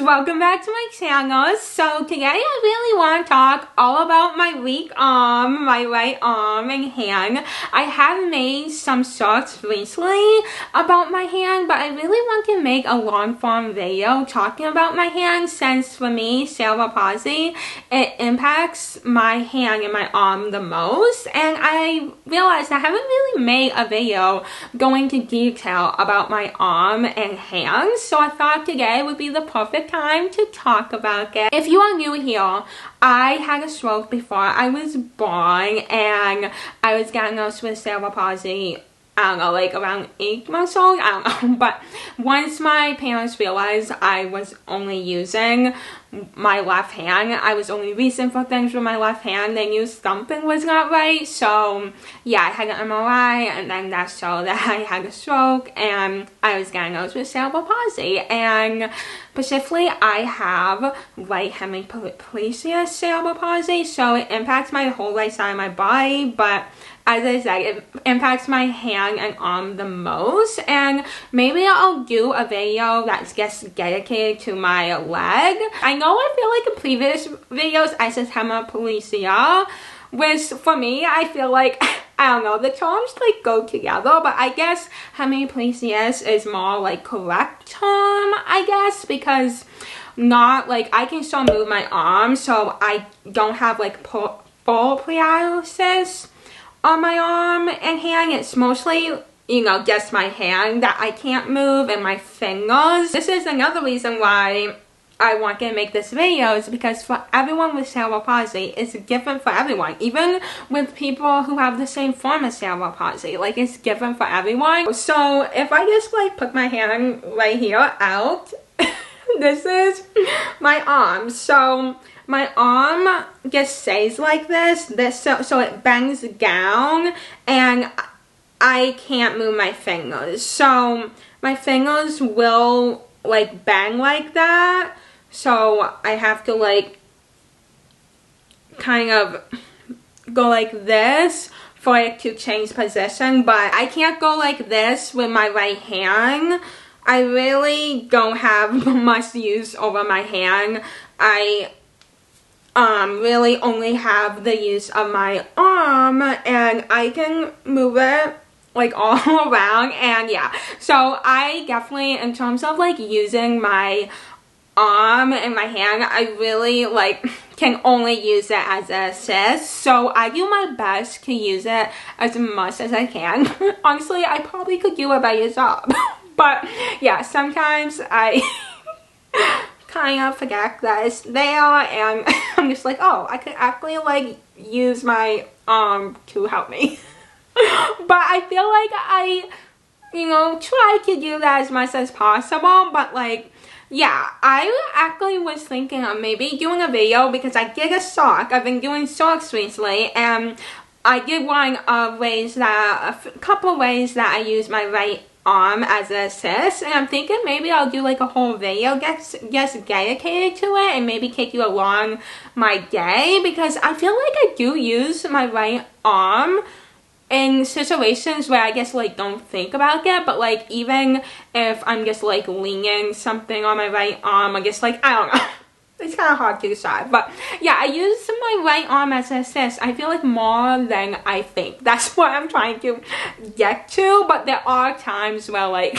welcome back to my channel. So today I really want to talk all about my weak arm, my right arm and hand. I have made some shorts recently about my hand, but I really want to make a long form video talking about my hand, since for me, cerebral palsy, it impacts my hand and my arm the most, and I realized I haven't really made a video going into detail about my arm and hands, so I thought today would be the perfect time to talk about it. If you are new here, I had a stroke before I was born, and I was diagnosed with cerebral palsy, I don't know, like around 8 months old, I don't know, but once my parents realized I was only using my left hand, I was only reaching for things with my left hand, they knew something was not right, so yeah, I had an MRI, and then that showed that I had a stroke, and I was diagnosed with cerebral palsy, and specifically, I have right hemiparesis cerebral palsy, so it impacts my whole right side of my body, but as I said, it impacts my hand and arm the most, and maybe I'll do a video that's just dedicated to my leg. I know I feel like in previous videos I said hemiparesis, which for me, I feel like, I don't know, the terms like go together, but I guess hemiparesis is more like correct term, I guess, because not like, I can still move my arm, so I don't have like full paralysis on my arm and hand. It's mostly, you know, just my hand that I can't move and my fingers. This is another reason why I want to make this video, is because for everyone with cerebral palsy, it's different for everyone. Even with people who have the same form of cerebral palsy, like it's different for everyone. So if I just like put my hand right here out, this is my arm. So my arm just stays like this, so it bends down, and I can't move my fingers. So my fingers will like bend like that, so I have to like kind of go like this for it to change position, but I can't go like this with my right hand. I really don't have much use over my hand. I really only have the use of my arm, and I can move it like all around, and yeah, so I definitely, in terms of like using my arm and my hand, I really like can only use it as an assist, so I do my best to use it as much as I can. Honestly, I probably could do it by yourself, but yeah, sometimes I kind of forget that it's there, and I'm just like, oh, I could actually like use my arm to help me. But I feel like I, you know, try to do that as much as possible, but like, yeah, I actually was thinking of maybe doing a video, because I did a sock. I've been doing socks recently, and I did one of ways that, a couple of ways that I use my right arm as an assist, and I'm thinking maybe I'll do like a whole video just dedicated to it, and maybe take you along my day, because I feel like I do use my right arm in situations where I guess like don't think about it, but like even if I'm just like leaning something on my right arm, I guess like, I don't know, it's kind of hard to decide, but yeah, I use my right arm as an assist. I feel like more than I think. That's what I'm trying to get to, but there are times where like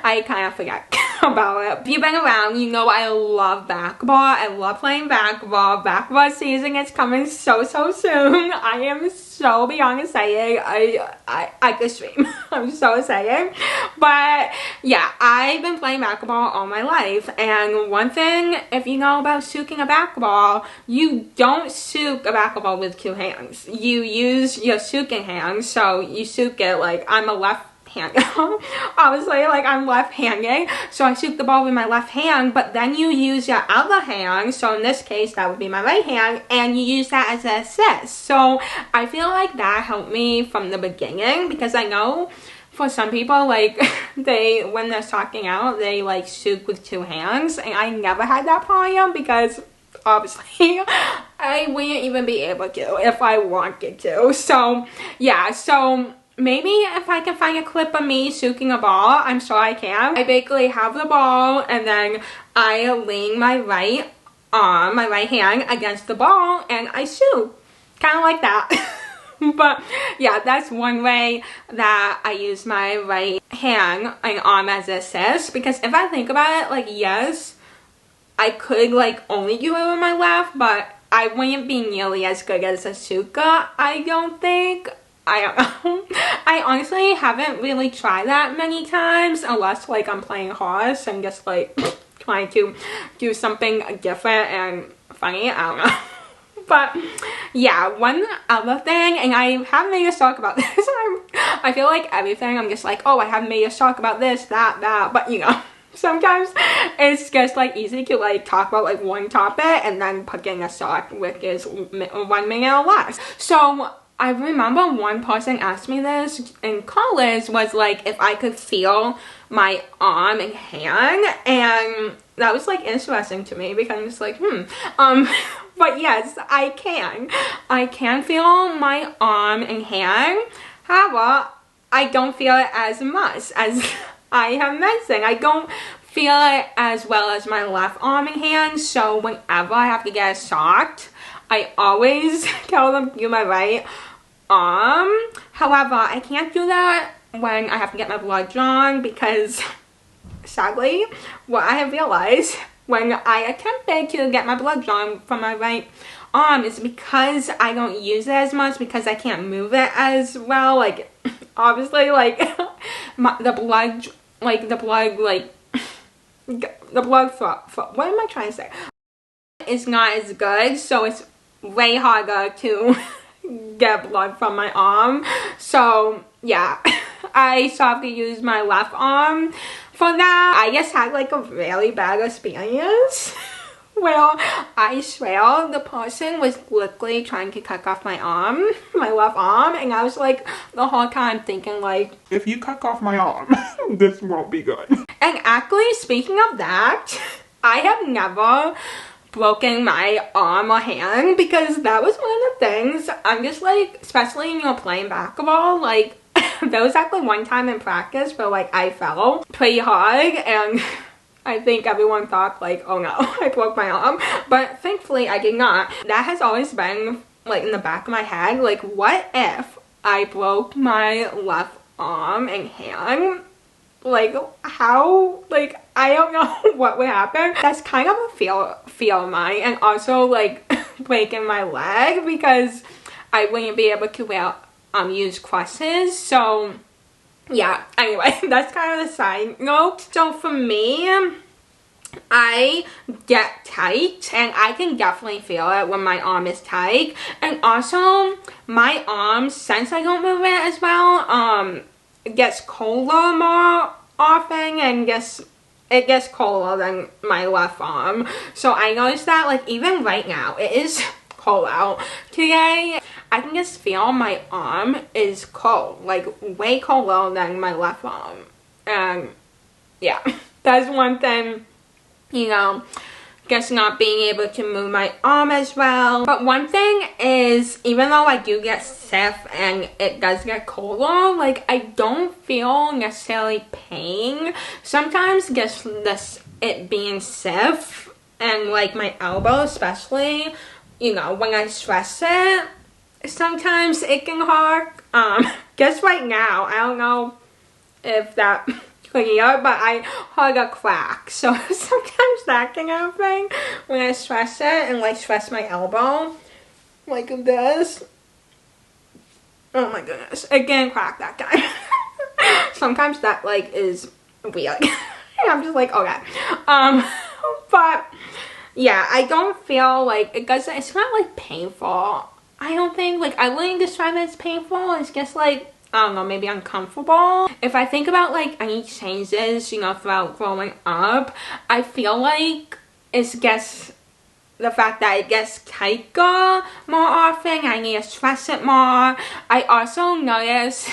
I kind of forget about it. If you've been around, you know I love basketball. I love playing basketball. Basketball season is coming so soon. I am so beyond excited. I could stream. I'm so excited. But yeah, I've been playing basketball all my life. And one thing, if you know about shooting a basketball, you don't shoot a basketball with two hands. You use your shooting hand. So you shoot it like, I'm a left hand. Obviously, like I'm left-handed, so I shoot the ball with my left hand, but then you use your other hand, so in this case that would be my right hand, and you use that as an assist. So I feel like that helped me from the beginning, because I know for some people, like they, when they're talking out, they like shoot with two hands, and I never had that problem, because obviously I wouldn't even be able to if I wanted to. So yeah, so maybe if I can find a clip of me shooting a ball, I'm sure I can. I basically have the ball and then I lean my right arm, my right hand against the ball and I shoot. Kind of like that. But yeah, that's one way that I use my right hand and arm as assist, because if I think about it, like, yes, I could like only do it with my left, but I wouldn't be nearly as good as Asuka, I don't think. I don't know. I honestly haven't really tried that many times, unless like I'm playing horse and just like trying to do something different and funny. I don't know. But yeah, one other thing, and I haven't made a talk about this. I feel like everything I'm just like, oh, I haven't made a talk about this, that, but you know, sometimes it's just like easy to like talk about like one topic and then put in a talk which is 1 minute or less. So I remember one person asked me this in college, was like if I could feel my arm and hand, and that was like interesting to me because I'm just like, but yes, I can feel my arm and hand. However, I don't feel it as much as I have mentioned. I don't feel it as well as my left arm and hand, so whenever I have to get shocked, I always tell them to do my right arm. However, I can't do that when I have to get my blood drawn, because sadly, what I have realized when I attempted to get my blood drawn from my right arm is because I don't use it as much, because I can't move it as well. Like, obviously, like the blood what am I trying to say? It's not as good, so it's way harder to get blood from my arm. So yeah, I still have to use my left arm for that. I just had like a really bad experience where I swear the person was literally trying to cut off my arm, my left arm, and I was like the whole time thinking like, if you cut off my arm, this won't be good. And actually, speaking of that, I have never broken my arm or hand, because that was one of the things I'm just like, especially when you're playing basketball, like there was actually one time in practice where like I fell pretty hard and I think everyone thought like, oh no, I broke my arm, but thankfully I did not. That has always been like in the back of my head, like what if I broke my left arm and hand? Like how, like I don't know what would happen. That's kind of a fear of mine, and also like breaking my leg, because I wouldn't be able to wear use crutches. So yeah, anyway, that's kind of the side note. So for me, I get tight, and I can definitely feel it when my arm is tight. And also my arm, since I don't move it as well, it gets colder more often, and it gets colder than my left arm. So I noticed that like even right now, it is cold out today. I can just feel my arm is cold, like way colder than my left arm. And yeah, that's one thing, you know, just not being able to move my arm as well. But one thing is, even though I do get stiff and it does get colder, like I don't feel necessarily pain. Sometimes just it being stiff and like my elbow especially, you know, when I stress it, sometimes it can hurt. Just right now, I don't know if that clear, but I heard a crack, so sometimes that can happen when I stress it and like stress my elbow like this. Oh my goodness, it can crack that time. Sometimes that like is weird. And I'm just like, okay. But yeah, I don't feel like it's not like painful. I don't think, like I wouldn't describe it as painful. It's just like, I don't know, maybe uncomfortable. If I think about like any changes, you know, throughout growing up, I feel like it's just the fact that it gets tighter more often. I need to stress it more. I also notice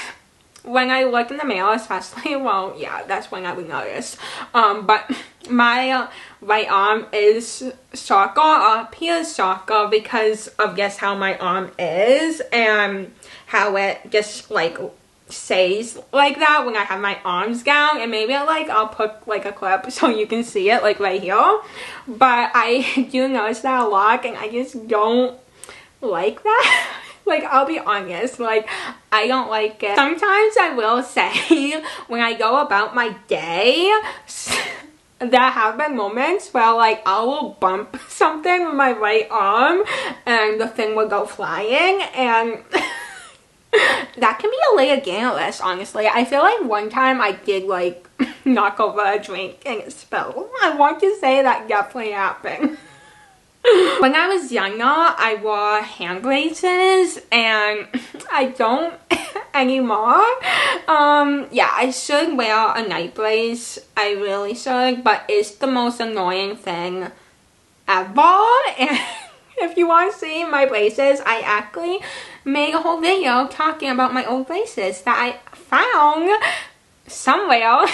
when I look in the mirror, especially, well, yeah, that's when I would notice. But my right arm is sharper, or appears sharper, because of just how my arm is and how it just like stays like that when I have my arms down, and maybe I'll put like a clip so you can see it like right here, but I do notice that a lot and I just don't like that. Like, I'll be honest, like, I don't like it. Sometimes I will say when I go about my day, there have been moments where like I will bump something with my right arm and the thing will go flying, and that can be a later gain list, honestly. I feel like one time I did like knock over a drink and it spilled. I want to say that definitely happened. When I was younger, I wore hand braces and I don't anymore. Yeah, I should wear a night brace. I really should, but it's the most annoying thing ever. And if you want to see my braces, I actually made a whole video talking about my old braces that I found somewhere.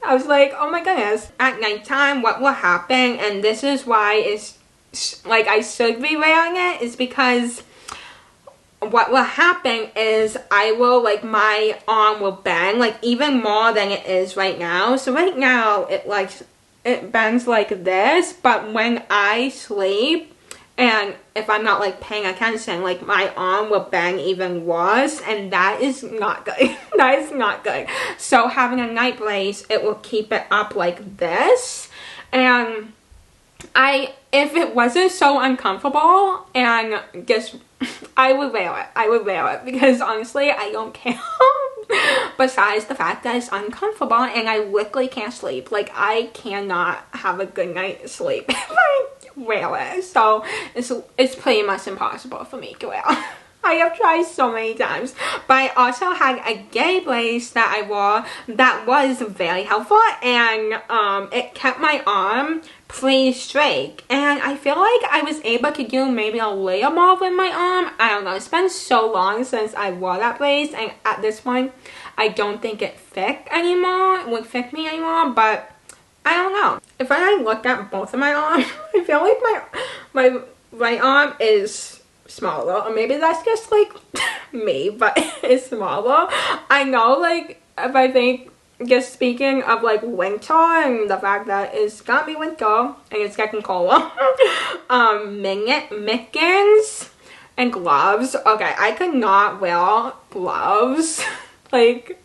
I was like, oh my goodness. At nighttime, what will happen, and this is why it's like I should be wearing it, is because what will happen is I will, like, my arm will bend like even more than it is right now. So right now it bends like this, but when I sleep and if I'm not like paying attention, like my arm will bend even worse, and that is not good. That is not good. So having a night brace, it will keep it up like this, and if it wasn't so uncomfortable and just, I would wear it. I would wear it because honestly, I don't care. Besides the fact that it's uncomfortable and I literally can't sleep. Like, I cannot have a good night's sleep if I wear it. So it's pretty much impossible for me to wear. I have tried so many times, but I also had a gay brace that I wore that was very helpful, and it kept my arm pretty straight, and I feel like I was able to do maybe a little more with my arm. I don't know, it's been so long since I wore that brace, and at this point I don't think it would fit me anymore, but I don't know. If I look at both of my arms, I feel like my right arm is smaller, or maybe that's just like me, but it's smaller. I know, like, if I think, just speaking of like winter and the fact that it's gonna be winter and it's getting colder, mittens and gloves. Okay, I could not wear gloves. Like,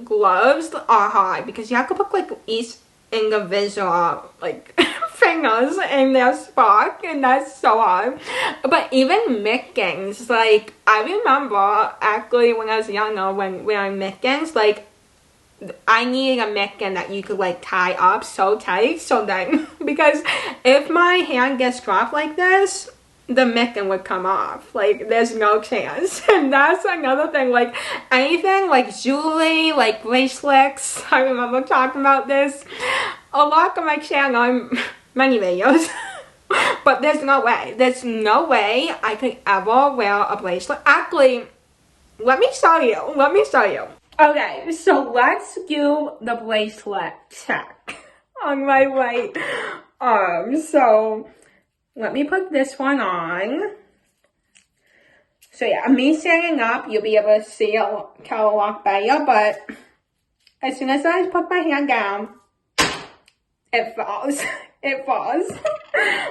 gloves are hard because you have to put like each individual like fingers in their spot, and that's so hard. But even mittens, like, I remember actually when I was younger, when wearing mittens, like, I needed a mitten that you could like tie up so tight, so then because if my hand gets rough like this, the mitten would come off. Like, there's no chance. And that's another thing, like anything like jewelry, like bracelets, I remember talking about this a lot on my channel, many videos. But there's no way I could ever wear a bracelet. Actually, let me show you. Okay, so let's do the bracelet check on my right arm. So let me put this one on. So yeah, me standing up, you'll be able to see it, tell a lot better, but as soon as I put my hand down, it falls. It falls.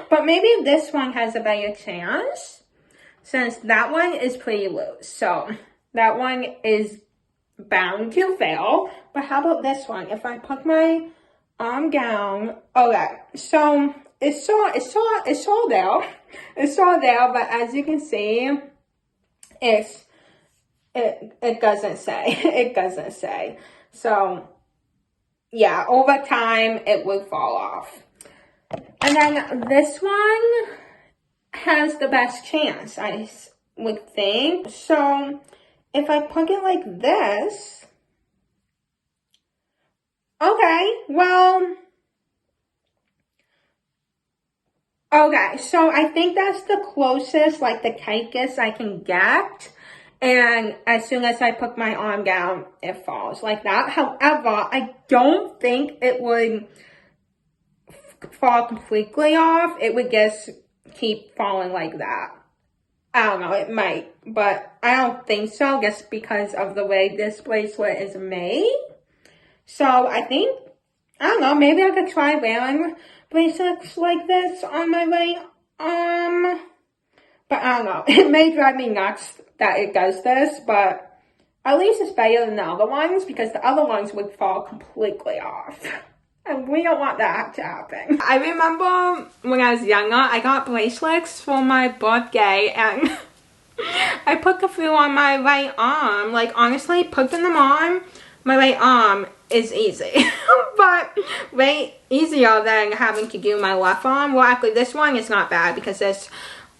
But maybe this one has a better chance, since that one is pretty loose. So that one is bound to fail. But how about this one? If I put my arm down, okay, so it's all there. It's all there, but as you can see, it doesn't say. It doesn't say. So yeah, over time it would fall off. And then this one has the best chance, I would think. So if I put it like this, okay, well, okay, so I think that's the closest, like the tightest I can get. And as soon as I put my arm down, it falls like that. However, I don't think it would fall completely off. It would just keep falling like that. I don't know, it might, but I don't think so, just because of the way this bracelet is made. So I think, I don't know, maybe I could try wearing bracelets like this on my right arm. But I don't know, it may drive me nuts that it does this, but at least it's better than the other ones, because the other ones would fall completely off. And we don't want that to happen. I remember when I was younger, I got bracelets for my birthday, and I put a few on my right arm. Like, honestly, putting them on my right arm is easy. But way easier than having to do my left arm. Well, actually, this one is not bad because it's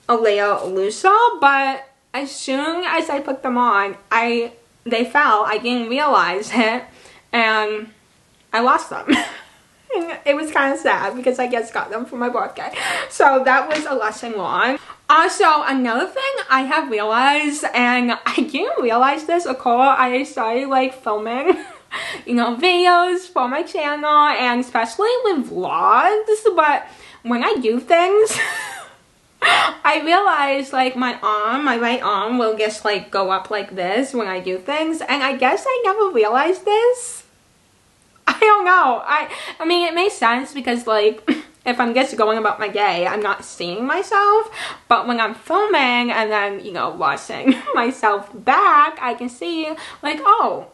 a layer looser. But as soon as I put them on, they fell. I didn't realize it, and I lost them. It was kind of sad because I just got them for my birthday. So that was a lesson learned. Also, another thing I have realized, and I didn't realize this until I started like filming, you know, videos for my channel, and especially with vlogs. But when I do things, I realize like my right arm will just like go up like this when I do things, and I guess I never realized this. I don't know. I mean, it makes sense because, like, if I'm just going about my day, I'm not seeing myself. But when I'm filming and then, you know, watching myself back, I can see, like, oh,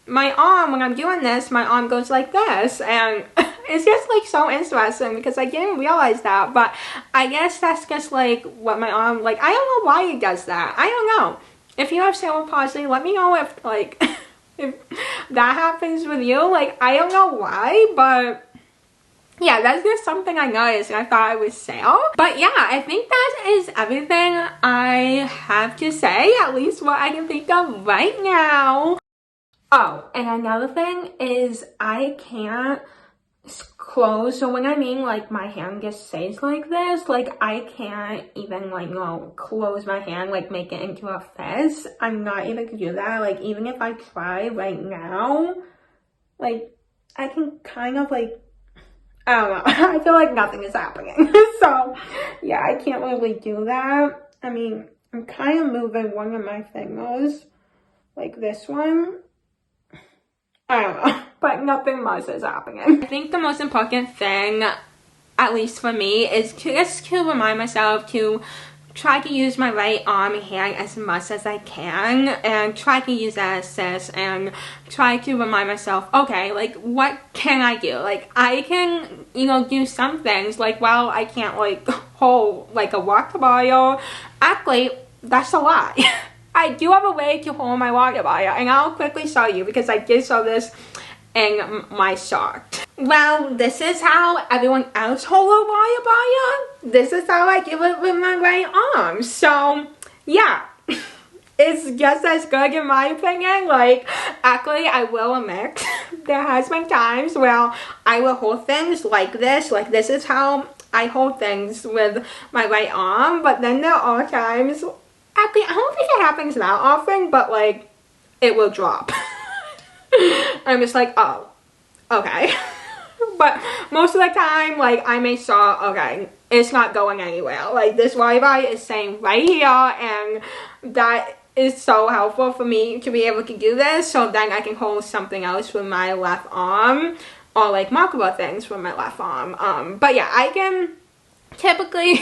my arm, when I'm doing this, my arm goes like this. And it's just, like, so interesting because I didn't realize that. But I guess that's just, like, what my arm, like, I don't know why it does that. I don't know. If you have cerebral palsy, let me know if, like... if that happens with you. Like, I don't know why, but yeah, that's just something I noticed and I thought I would say. But yeah, I think that is everything I have to say, at least what I can think of right now. Oh, and another thing is I can't close, so when I mean like my hand just stays like this, like I can't even like, you know, close my hand, like make it into a fist. I'm not able to do that. Like, even if I try right now, like I can kind of like, I don't know, I feel like nothing is happening. So yeah, I can't really do that. I mean, I'm kind of moving one of my fingers, like this one. I don't know, but nothing much is happening. I think the most important thing, at least for me, is just to remind myself to try to use my right arm and hand as much as I can, and try to use that assist, and try to remind myself, okay, like, what can I do? Like, I can, you know, do some things, like, well, I can't, like, hold, like, a water bottle. Actually, that's a lie. I do have a way to hold my water bottle, and I'll quickly show you because I did show this in my short. Well, this is how everyone else holds a water bottle. This is how I do it with my right arm. So, yeah. It's just as good in my opinion. Like, actually, I will admit, there has been times where I will hold things like this. Like, this is how I hold things with my right arm. But then there are times... Actually, I don't think it happens that often, but like, it will drop. I'm just like, oh, okay. But most of the time, like, I make sure, okay, it's not going anywhere. Like, this Wi-Fi is staying right here, and that is so helpful for me to be able to do this, so then I can hold something else with my left arm, or like multiple things with my left arm. But yeah, I can typically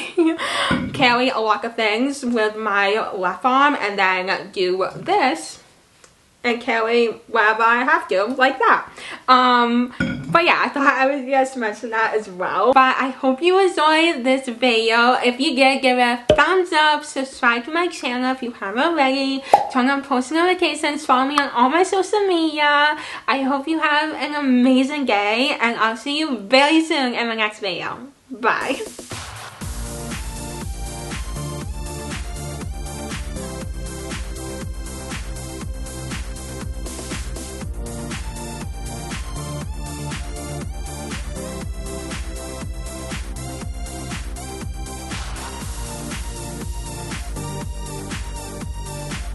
carry a lot of things with my left arm, and then do this and carry wherever I have to, like that. But yeah, I thought I would just mention that as well. But I hope you enjoyed this video. If you did, give it a thumbs up, subscribe to my channel if you haven't already, turn on post notifications, follow me on all my social media. I hope you have an amazing day, and I'll see you very soon in my next video. Bye.